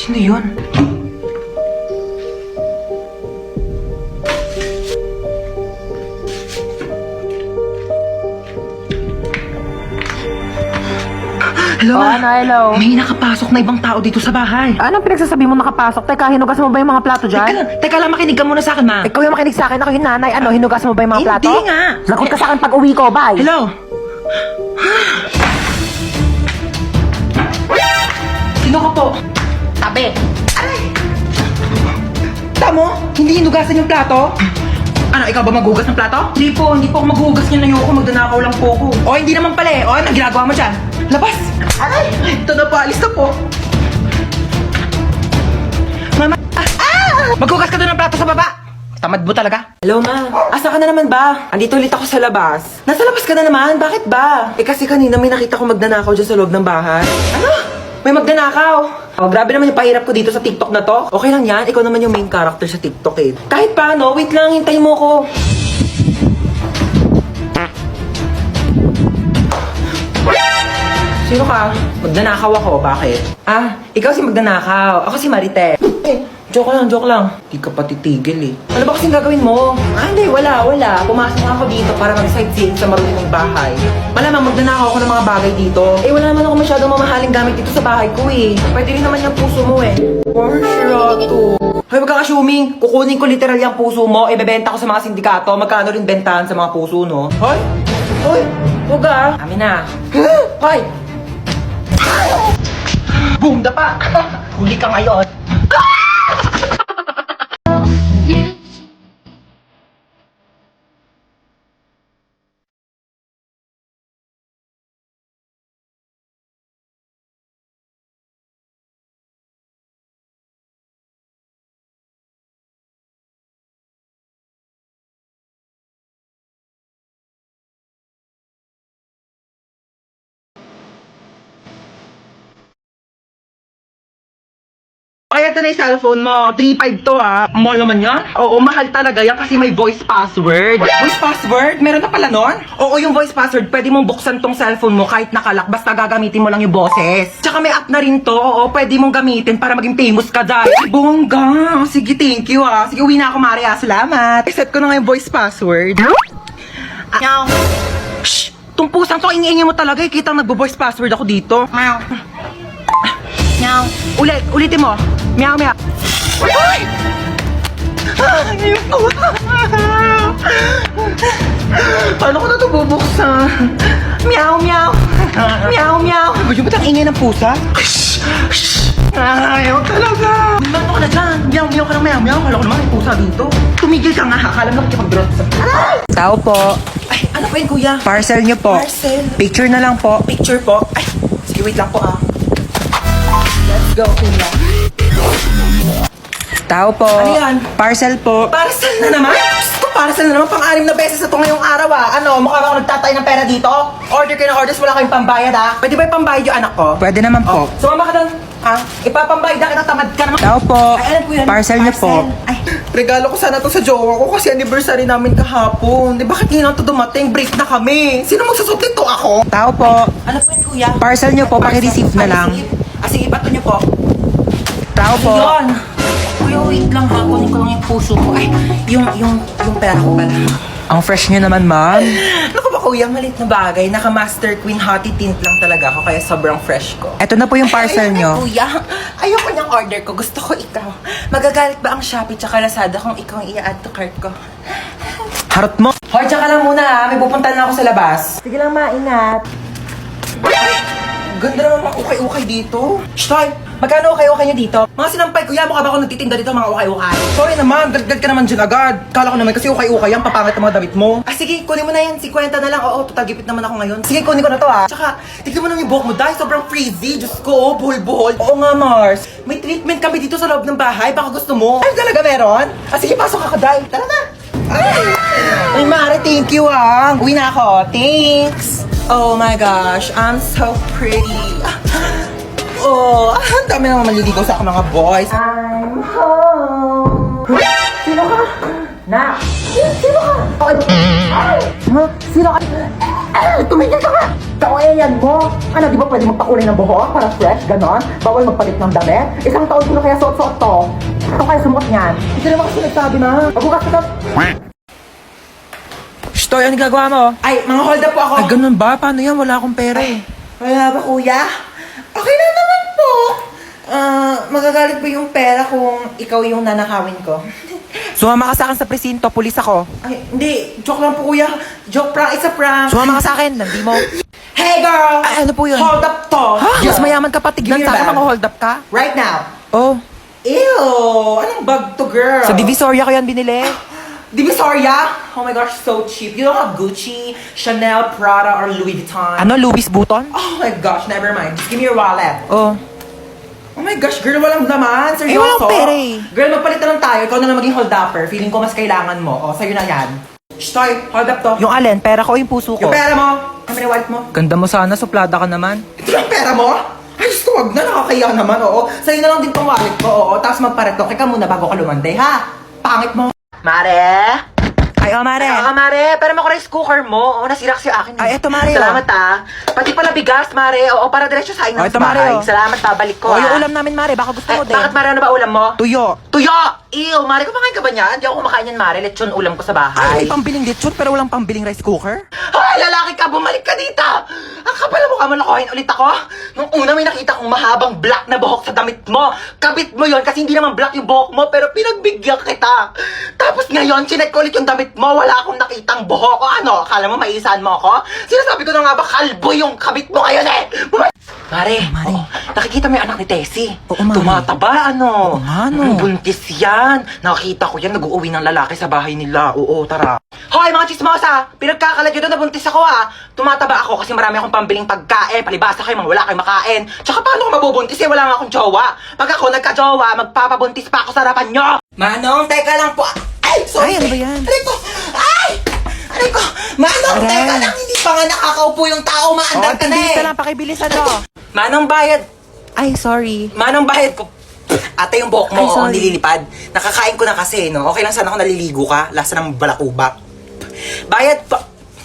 Sino yun? Hello, Oh, ano, hello. May nakapasok na ibang tao dito sa bahay. Anong pinagsasabi mo nakapasok? Teka, hinugas mo ba yung mga plato dyan? Teka lang, makinig ka muna sa akin, ma. Ikaw yung makinig sa akin, ako yung nanay. Ano, hinugas mo ba yung mga plato? Hindi nga. Lagot ka sa akin pag uwi ko, bye. Hello? Sino ka po? Tabi. Tamo? Hindi hinugasan yung plato? Ano, ikaw ba maghugas ng plato? Hindi po ako maghugas niyan. Ayoko, magdanakaw lang po ako. O, hindi naman pala eh. O, anong ginagawa mo dyan? Labas! Aray! Ito na po, alis na po. Mama! Maghugas ka doon ng plato sa baba! Tamad mo talaga. Hello, ma. Asa ka na naman ba? Andito ulit ako sa labas. Nasa labas ka na naman? Bakit ba? Eh kasi kanina may nakita ko magdanakaw dyan sa loob ng bahay. Ano? May magdanakaw. Oh, grabe naman yung pahirap ko dito sa TikTok na to. Okay lang yan. Ikaw naman yung main character sa TikTok eh. Kahit paano, wait lang. Hintayin mo ko. Sino ka? Magdanakaw ako. Bakit? Ah, ikaw si magdanakaw. Ako si Marite. Eh, joke lang. Di ka pa titigil eh. Ano ba kasing gagawin mo? Ah, hindi. Wala. Pumasok ako dito para mag-sightseeing sa marunong bahay. Malamang magdanakaw ako ng mga bagay dito. Eh, wala naman ako masyadong mamahaling gamit dito sa bahay ko eh. Pwede rin naman yung puso mo eh. For sure to. Hoy, wag kang assuming. Kukunin ko literal yung puso mo. Ibebenta ko sa mga sindikato. Magkano rin bentahan sa mga puso, no? Hoy! Huwag ah. Amin na. Hoy! Boom, dapa! Huli ka ngayon. Kaya ito na yung cellphone mo. 3.5 to ah. Mahal naman yan? Oo, mahal talaga yan kasi may voice password. Voice password? Meron na pala nun? Oo, yung voice password, pwede mong buksan tong cellphone mo kahit nakalak. Basta gagamitin mo lang yung boses. Tsaka may app na rin to. Oo, pwede mong gamitin para maging famous ka dahil. Ay, bongga. Sige, thank you ah. Sige, uwi na ako, Maria. Salamat. I-set ko na nga yung voice password. Meow. Shh! Tong pusang to, ingi-ingi mo talaga. Kitang nagbo-voice password ako dito. Meow. Meow. Ulitin mo. Meow, meow. Ay! Ayun ko. Paano ko na ito bubuksan? Meow, meow. Meow, meow. Gusto mo tang ingay ng pusa? Ayaw talaga. Meow ka na dyan. Meow, meow ka ng meow, meow. Kala ko naman may pusa dito. Tumigil ka nga. Akala mo nakikipag-drop sa... Tao po. Ay, ano pa yun, kuya? Parcel nyo po. Parcel. Picture na lang po. Picture po. Ay, sige, wait lang po ah. Let's go, kuya. Tao po. Ano yan? Parcel po. Parcel na naman? Diyos ko, parcel na naman. Pang-anim na beses na ito ngayong araw ah. Ano, mukha ba ako nagtatay ng pera dito? Order kayo ng orders, wala kayong pambayad ah. Pwede ba yung pambayad yung anak ko? Pwede naman po. Sumama ka doon. Ah, ipapambayad na kita, tamad ka naman. Tao po. Ay, alam ko yan. Parcel nyo po. Ay, regalo ko sana to sa jowa ko kasi anniversary namin kahapon. Di bakit ngayon to dumating? Break na kami. Sino magsusot nito ako? Tao po. Ano po yun, kuya? Parcel nyo po, paki-receive na lang. Sige, pato nyo po. Tao po. Yun. Kuya, wait lang ha. Kunin ko lang yung puso ko. Ay, yung pera ko pala. Ang fresh nyo naman, ma'am. Naku ba kuya, malit na bagay. Naka-Master Queen Hottie Tint lang talaga ako kaya sobrang fresh ko. Eto na po yung parcel Ay, nyo. kuya, ayoko niyang order ko. Gusto ko ikaw. Magagalit ba ang Shopee tsaka Lazada kung ikaw ang i-add to cart ko? Harot mo. Hoy, tsaka lang muna ha. May pupuntahan na ako sa labas. Sige lang, maingat. Ay, ganda naman mga ukay-ukay dito. Shtoy, magkano ukay-ukay niyo dito? Mga sinampay, kuya, mukha ba ako nagtitinda dito mga ukay-ukay? Sorry naman, dagdag ka naman dyan agad. Kala ko naman kasi ukay-ukay yan, papangit ang mga damit mo. Ah, sige, kunin mo na yan, 50 na lang. Oo, total gipit naman ako ngayon. Sige, kunin ko na to ah. Tsaka, tignan mo naman yung buhok mo dahil sobrang frizzy. Diyos ko, oh, buhol-buhol. Oo nga, Mars. May treatment kami dito sa loob ng bahay, baka gusto mo. Ay, talaga meron? Ah, sige, pasok ako, Day. Tara na. Ay, Mare, thank you ah. Uwi na ako. Thanks. Oh my gosh, I'm so pretty. Oh, ang dami naman maliligaw sa akin mga boys. I'm home. Sino ka? Na. Sino ka? Huh? Sino ka? Tumigil ka nga! Kawayan mo! Ano, di ba pwede magpakulay ng buhok para fresh, ganon? Bawal magpalit ng damit? Isang taon ko na kaya suot-suot to. Ito kaya sumot niyan. Hindi naman kasi nagsabi na. Mabukas ka. Shtoy, ano gagawa mo? Ay, mga hold up po ako. Ay, ganun ba? Paano yan? Wala akong pera eh. Wala ba, kuya? Okay na naman po. Magagalit ba yung pera kung ikaw yung nanakawin ko? Sumama ka sa akin sa presinto, pulis ako. Ay, hindi. Joke lang po, kuya. Joke prank. It's a prank. Sumama ka sa akin, nandi mo. Hey, girl! Ay, ano po yun? Hold up to. Ha? Mas mayaman ka pa, tignan Give me sa your akin bag. mga hold up ka. Right now. Oh, Ew! Anong bag to, girl? sa Divisoria ko yan binili. Divisoria? Oh my gosh, so cheap. You don't have Gucci, Chanel, Prada, or Louis Vuitton. Ano, Louis Vuitton? Oh my gosh, never mind. Just give me your wallet. Oh. Oh my gosh, girl, walang laman. Seryoso? Eh, walang pera eh. Girl, magpalit na lang tayo. Ikaw na lang maging hold-upper. Feeling ko mas kailangan mo. O, sa'yo na yan. Shtoy, hold up to. Yung alin, pera ko o yung puso ko? Yung pera mo. Kami na wallet mo. Ganda mo sana, suplada ka naman. Ito yung pera mo? Ay, gusto, wag na. Nakakaya naman, oo. Sa'yo na lang din tong wallet ko, oo. Tapos magparetoke ka muna bago ka lumande, ha? Pangit mo. Mare? Ay, oh, Mare. Ay, Mare, pero mo ko rice cooker mo. Oo, nasira kasi yung akin. Ay, eto, Mare, Salamat, Pati pala bigas, Mare. Oo, para diretso sa inyo Oh, sa ito, Mare, bahay. oh. Salamat, babalik ko, Oh, yung ulam namin, Mare, baka gusto mo din. Bakit, Mare, ano ba ulam mo? Tuyo. Tuyo! Ew, Mare, kumakain ka ba niyan? Hindi ako kumakain yan, Mare. Lechon ulam ko sa Ay, bahay. may pambiling lechon pero walang pambiling rice cooker? Ay, lalaki ka! Bumalik ka dito! Ang kapal mo ka, malakohin ulit ako. Nung una may nakita kong mahabang black na buhok sa damit mo. Kabit mo yon kasi hindi naman black yung buhok mo, pero pinagbigyan kita. Tapos ngayon, chinek ko ulit yung damit mo, wala akong nakitang buhok. O ano, akala mo maisahan mo ako? Sinasabi ko na nga ba, kalbo yung kabit mo ngayon eh! Mare, Mare. nakikita mo yung anak ni Tessie. Oo, Mare. Tumataba, ano? Oo nga, no. Buntis yan. Nakita ko yan, nag-uuwi ng lalaki sa bahay nila. Oo, tara. Hoy, mga chismosa! Pinagkakalat yun na nabuntis ako, Tumataba ako kasi marami akong pambiling pagkain. Palibasa kayo, mga wala kayong makain. Tsaka paano ko mabubuntis eh? Wala nga akong jowa. Pag ako nagka-jowa, magpapabuntis pa ako sa harapan nyo. Manong, teka lang po. Ay, sorry. Ay, ano ba yan? Aray ko! Ay! Aray ko! Manong, Aray. teka lang. Hindi pa nga nakakaupo yung tao. Maandar ka na bilis eh. na lang, pakibilisan mo. Manong bayad. Ay, sorry. Manong bayad ko. Ate, yung buhok mo, Ay, oo, sorry. nililipad. Nakakain ko na kasi, no? Okay lang sana kung naliligo ka. Lasa ng balakubak. Bayad pa.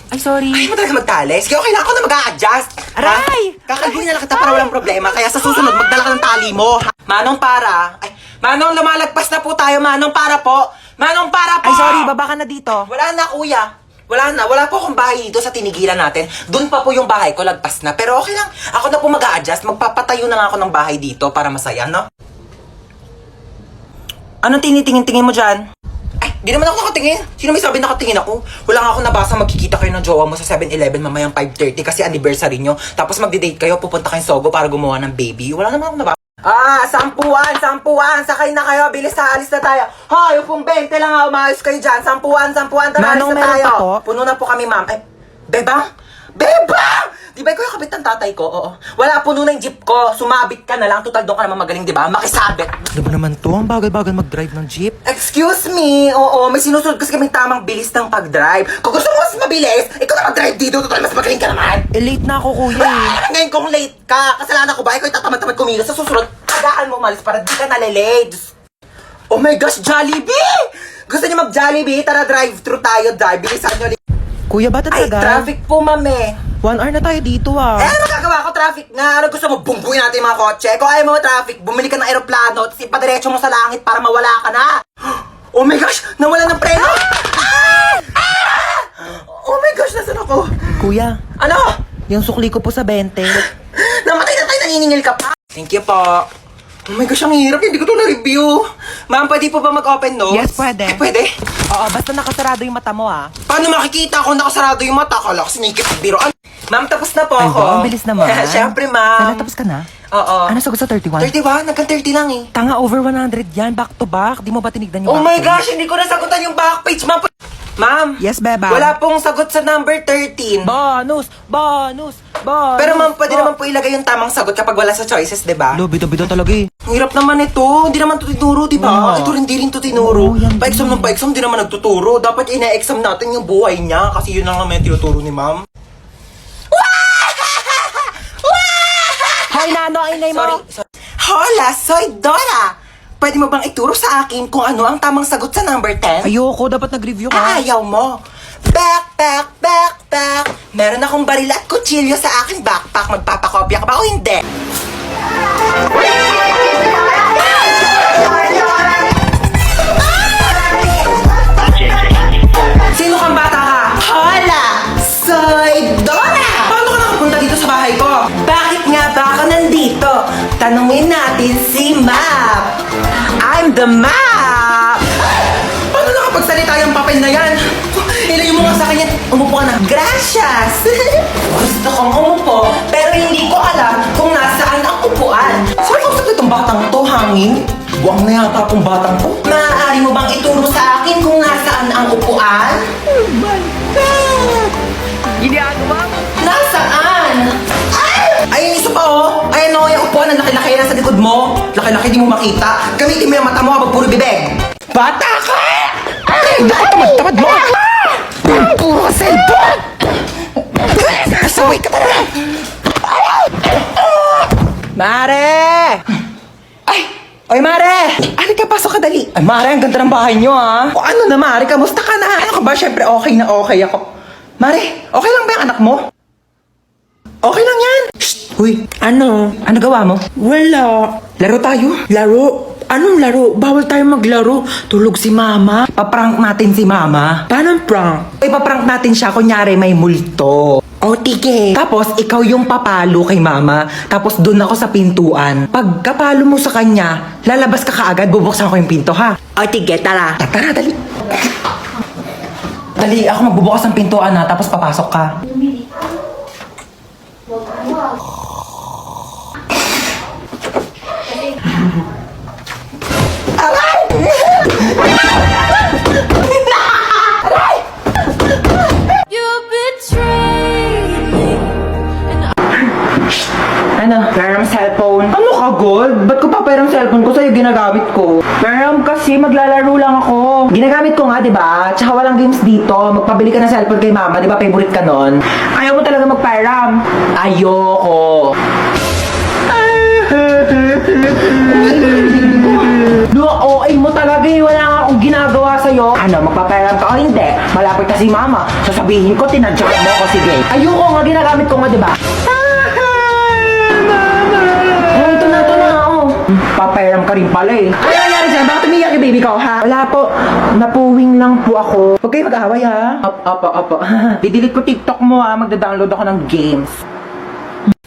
Ay, sorry. Ay, mo talaga magtalis. Kaya okay lang ako na mag-a-adjust. Aray! Kakalbuhin na lang kita para walang problema. Kaya sa susunod, magdala ka ng tali mo. Manong para. Ay, Manong, lumalagpas na po tayo. Manong para po. Manong para po. Ay, sorry, baba ka na dito. Wala na, kuya. Wala na. Wala po akong bahay dito sa tinigilan natin. Doon pa po yung bahay ko, lagpas na. Pero okay lang. Ako na po mag-a-adjust. Magpapatayo na nga ako ng bahay dito para masaya, no? Anong tinitingin-tingin mo dyan? Ay, di naman ako nakatingin. Sino may sabi nakatingin ako? Wala nga ako nabasa magkikita kayo ng jowa mo sa 7-Eleven mamayang 5:30 kasi anniversary nyo. Tapos magdi-date kayo, pupunta kayong Sogo para gumawa ng baby. Wala naman ako nabasa. Sampuan! Sakay na kayo. Bilis na, alis na tayo. Hoy, upong 20 lang ha. Umayos kayo dyan. Sampuan. Tara, Manong, alis na meron tayo. pa po? Puno na po kami, ma'am. Ay, Bebang! Bebang! Di ba ikaw yung kabit ng tatay ko? Oo. Wala, puno na yung jeep ko. Sumabit ka na lang. Total, doon ka naman magaling, di ba? Makisabit. Ano ba naman to? Ang bagal-bagal mag-drive ng jeep. Excuse me. Oo, may sinusunod kasi kaming tamang bilis ng pag-drive. Kung gusto mo mas mabilis, ikaw na mag-drive dito. Total, mas magaling ka naman. Eh, late na ako, kuya eh. Ngayon kung late ka, kasalanan ko ba? Ikaw itatamad-tamad kumilos. Sa susunod, tagaan mo umalis para di ka nalilate. Oh my gosh, Jollibee! Gusto niyo mag-Jollibee? Tara, drive-thru tayo, drive. Bilisan nyo. Kuya, ba't ang Ay, tagal? traffic po, mame. 1 hour na tayo dito ah. Eh, ano magagawa ko? Traffic nga. Ano gusto mo? Bungbuin natin yung mga kotse. Kung ayaw mo traffic, bumili ka ng aeroplano at ipadiretso mo sa langit para mawala ka na. Oh my gosh! Nawala ng preno! Oh my gosh! Nasaan ako? Kuya, Ano? yung sukli ko po sa 20. Namatay na tayo, naniningil ka pa. Thank you po. Oh my gosh, ang hirap. Hindi ko to na-review. Ma'am, pwede po ba mag-open notes? Yes, pwede. Eh, pwede? Oo, basta nakasarado yung mata mo ah. Paano makikita kung nakasarado yung mata? Kala ko sinikip ang biroan. Ma'am, tapos na po Ay, ako. ba? Ang bilis naman. Siyempre, ma'am. Sana tapos ka na? Oo. Ano sagot sa 31? 31? Nagkan 30 lang eh. Tanga, over 100 yan. Back to back. Di mo ba tinignan yung Oh back my page? gosh, hindi ko nasagutan yung back page, ma'am. Ma'am. Yes, beba. Wala pong sagot sa number 13. Bonus! Bonus! Bonus! Pero ma'am, pwede naman po ilagay yung tamang sagot kapag wala sa choices, di ba? Lo, bida-bida talaga eh. Ang hirap naman ito. Hindi naman ito tinuro, di ba? Oo. Ito rin, di rin ito tinuro. Oo, yan Pa-exam din. ng pa-exam, di naman nagtuturo. Dapat ina-exam natin yung buhay niya kasi yun lang naman yung tinuturo ni ma'am. Hoy, Nano, ang ingay mo! Sorry. Hola, soy Dora. Pwede mo bang ituro sa akin kung ano ang tamang sagot sa number 10? Ayoko, dapat nag-review ka. Ayaw mo. Back backpack. Meron akong baril at kutsilyo sa aking backpack. Magpapakopya ka ba o hindi? Sino kang bata ka? Hola! Soy Donna! Paano ka nakapunta dito sa bahay ko? Bakit nga ba ako nandito? Tanungin natin si Map. I'm the Map! Paano nakapagsalita yung papel na yan? Ilayo mo nga sa kanya. Umupo ka na. Gracias! Gusto kong umupo, pero hindi ko alam kung nasaan ang upuan. Saan kausap itong batang to, hangin? Buwang na yata akong batang to. Maaari mo bang ituro sa akin kung nasaan ang upuan? Oh my God! Ginagawa mo? Nasaan? Ay, isa pa oh! Ayan o, yung upuan ang laki-laki na sa likod mo. Laki-laki di mo makita. Gamitin mo yung mata mo habang puro bibig. Bata ka! Ay, bakit tamad-tamad mo? Puro ka cellphone! Nasaway ka talaga! Mare! Ay! Oy, Mare! Halika, pasok ka dali. Ay, Mare, ang ganda ng bahay niyo, ha? O ano na, Mare? Kamusta ka na? Ano ka ba? Siyempre, okay na okay ako. Mare, okay lang ba yung anak mo? Okay lang yan. Shh! Uy, Ano? ano gawa mo? Wala. Laro tayo? Laro? Anong laro? Bawal tayo maglaro. Tulog si mama. Paprank natin si Mama. Paano prank? Ipaprank natin siya, kunyari may multo. O, tige. Tapos, ikaw yung papalo kay Mama. Tapos, dun ako sa pintuan. Pag kapalo mo sa kanya, lalabas ka kaagad, bubuksan ko yung pinto, ha? O, tige, tara. Tara, dali. Dali, ako magbubukas ng pintuan, ha? Tapos papasok ka. Ano? Garam cellphone. Ano ka, Gold? Ba't ko papayarang cellphone ko sa'yo ginagamit ko? Garam kasi maglalaro lang ako. Ginagamit ko nga, di ba? Tsaka walang games dito. Magpabili ka ng cellphone kay Mama, di ba? Favorite ka nun? Ayaw mo talaga magparam. Ayoko. OA mo talaga eh. Wala nga akong ginagawa sa'yo. Ano, magpapayaran ka o hindi? Malapit na si Mama. Sasabihin ko, tinadyak mo ako, sige. Ayoko nga, ginagamit ko nga, di ba? Oh, ito na, oh. Papayaran ka rin pala eh. Ano nangyari sa'yo? Bakit umiyak yung baby ko, ha? Wala po. Napuwing lang po ako. Huwag kayo mag-away, ha? Opo. Didelete ko TikTok mo, ha? Magda-download ako ng games.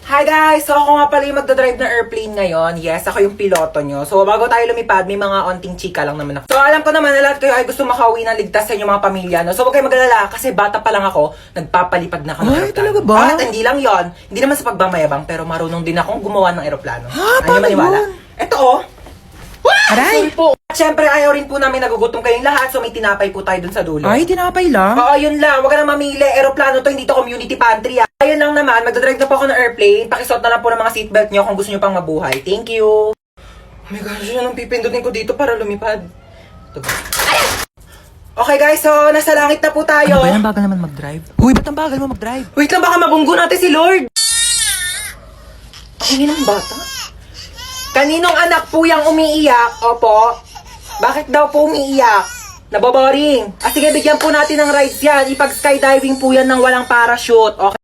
Hi guys! So ako nga pala yung magdadrive ng airplane ngayon. Yes, ako yung piloto nyo. So bago tayo lumipad, may mga onting chika lang naman ako. So alam ko naman na lahat kayo ay gusto makauwi ng ligtas sa inyong mga pamilya. No? So huwag kayo magalala kasi bata pa lang ako, nagpapalipad na ako ng Ay, aeroplano. talaga ba? At hindi lang yon, hindi naman sa pagmamayabang, pero marunong din akong gumawa ng aeroplano. Ha? Ano Paano maniwala? yun? Ito oh! Aray! Sorry po. At syempre ayaw rin po namin nagugutom kayong lahat, so may tinapay po tayo dun sa dulo. Ay, tinapay lang. Oo, yun lang. Huwag ka na mamili. Aeroplano to, hindi to community pantry. Ah. Ayun lang naman, magdadrive na po ako ng airplane. Pakisuot na lang po ng mga seatbelt nyo kung gusto nyo pang mabuhay. Thank you. Oh my gosh, yun ang pipindutin ko dito para lumipad. Ito ba? Okay guys, so nasa langit na po tayo. Ano ba yan? Bagal naman mag-drive. Uy, ba't ang bagal mo mag-drive? Wait lang, baka mabunggo natin si Lord. Ang ingin ng bata. Kaninong anak po yung umiiyak? Opo. Bakit daw po umiiyak? Naboboring. Sige, bigyan po natin ng rides yan. Ipag-skydiving po yan ng walang parachute. Okay.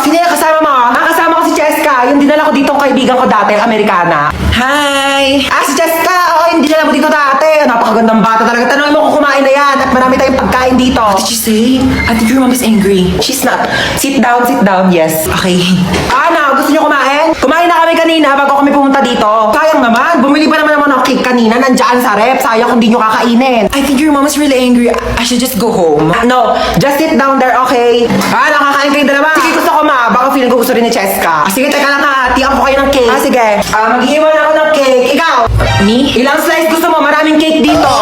Sino yung kasama mo? Kasama ko si Cheska. Yung dinala ko dito kaibigan ko dati, Amerikana. Hi! Si Cheska! Oo, yung dinala mo dito dati. Napakagandang bata talaga. Tanongin mo kung kumain na yan. At marami tayong pagkain dito. What did she say? I think your mom is angry. She's not. Sit down, yes. Okay. Ano? Gusto niyo kumain? Kumain na kami kanina bago kami pumunta dito. Sayang naman. Bumili pa naman ng cake kanina. Nandyan sa rep. Sayang kung di nyo kakainin. I think your mom is really angry. I should just go home. No. Just sit down there, okay? Nakakain kayo dalawa. Sige, gusto ko ma. Baka feeling ko gusto rin ni Cheska. Sige, teka lang ha. Tiyan ko kayo ng cake. Sige. Mag-iiwan ako ng cake. Ikaw? Me? Ilang slice gusto mo? Maraming cake dito.